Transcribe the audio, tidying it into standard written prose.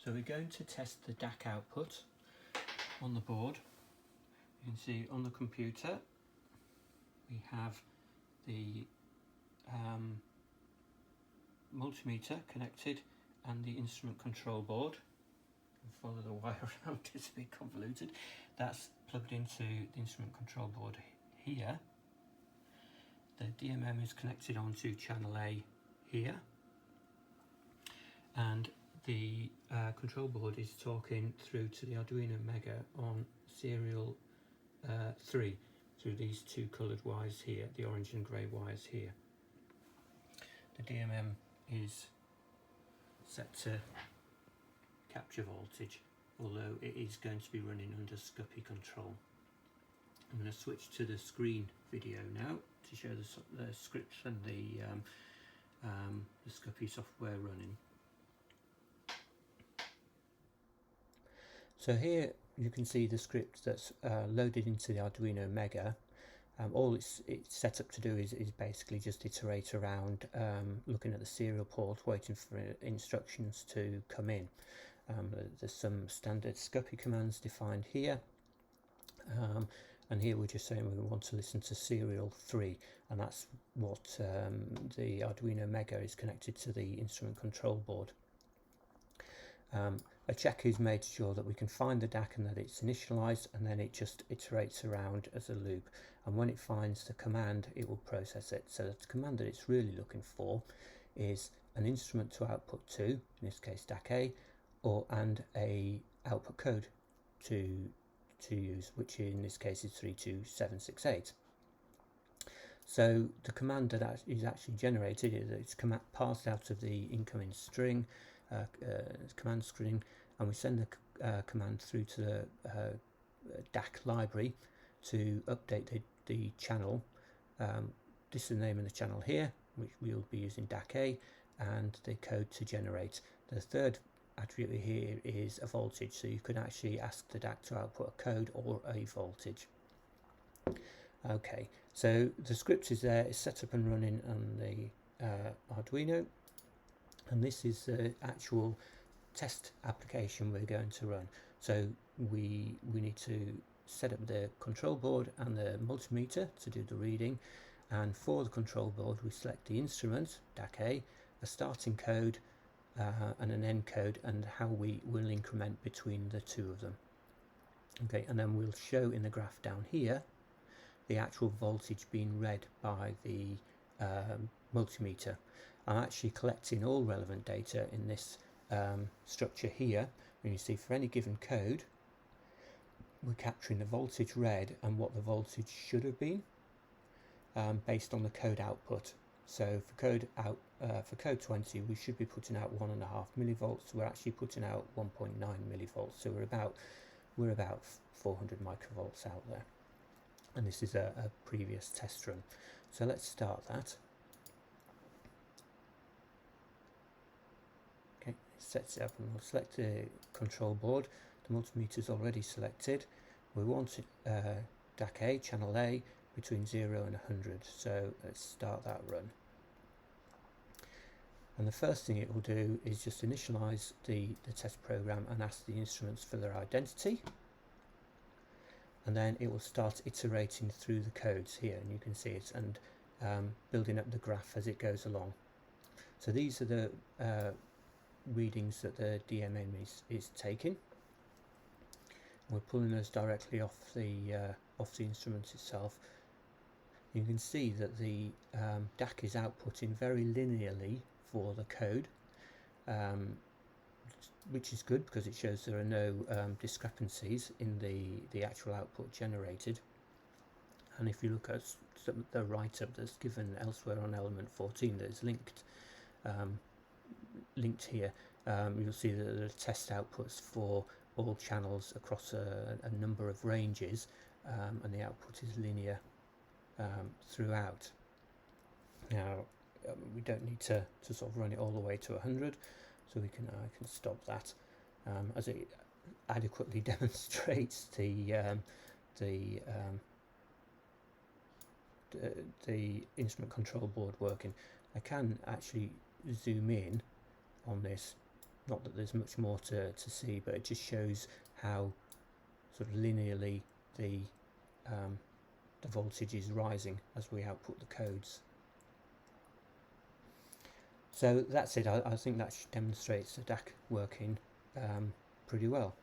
So we're going to test the DAC output on the board. You can see on the computer we have the multimeter connected and the instrument control board. Follow the wire around, it's a bit convoluted. That's plugged into the instrument control board here. The DMM is connected onto channel A here, and the control board is talking through to the Arduino Mega on serial 3 through these two coloured wires here, the orange and grey wires here. The DMM is set to capture voltage, although it is going to be running under SCPI control. I'm going to switch to the screen video now to show the scripts and the SCPI software running. So here you can see the script that's loaded into the Arduino Mega. All it's set up to do is basically just iterate around looking at the serial port, waiting for instructions to come in. There's some standard SCPI commands defined here, and here we're just saying we want to listen to serial 3, and that's what the Arduino Mega is connected to the instrument control board. A check is made to sure that we can find the DAC and that it's initialized, and then it just iterates around as a loop, and when it finds the command it will process it. So the command that it's really looking for is an instrument to output to, in this case DAC A, and a output code to use, which in this case is 32768. So the command that is actually generated is it's passed out of the incoming string, command string, and we send the command through to the DAC library to update the channel. This is the name of the channel here, which we'll be using DAC A, and the code to generate. The third attribute here is a voltage, so you can actually ask the DAC to output a code or a voltage. Okay, so the script is there, it's set up and running on the Arduino, and this is the actual test application we're going to run. So we need to set up the control board and the multimeter to do the reading, and for the control board we select the instrument DAC a starting code and an end code, and how we will increment between the two of them. Okay, and then we'll show in the graph down here the actual voltage being read by the multimeter. I'm actually collecting all relevant data in this structure here, and you see for any given code we're capturing the voltage read and what the voltage should have been based on the code output. So for code 20 we should be putting out 1.5 millivolts. We're actually putting out 1.9 millivolts, so we're about 400 microvolts out there, and this is a previous test run. So let's start that. Okay, it sets it up, and we'll select the control board. The multimeter is already selected. We want DAC A, channel A, between 0 and 100, so let's start that run. And the first thing it will do is just initialize the test program and ask the instruments for their identity, and then it will start iterating through the codes here, and you can see it, and building up the graph as it goes along. So these are the readings that the DMM is taking. We're pulling those directly off the instrument itself. You can see that the DAC is outputting very linearly for the code, which is good because it shows there are no discrepancies in the actual output generated. And if you look at the write-up that's given elsewhere on element 14 that is linked here, you'll see that there are test outputs for all channels across a number of ranges, and the output is linear throughout. Now we don't need to sort of run it all the way to 100, so I can stop that as it adequately demonstrates the instrument control board working. I can actually zoom in on this not that there's much more to see, but it just shows how sort of linearly the voltage is rising as we output the codes. So that's it. I think that demonstrates the DAC working pretty well.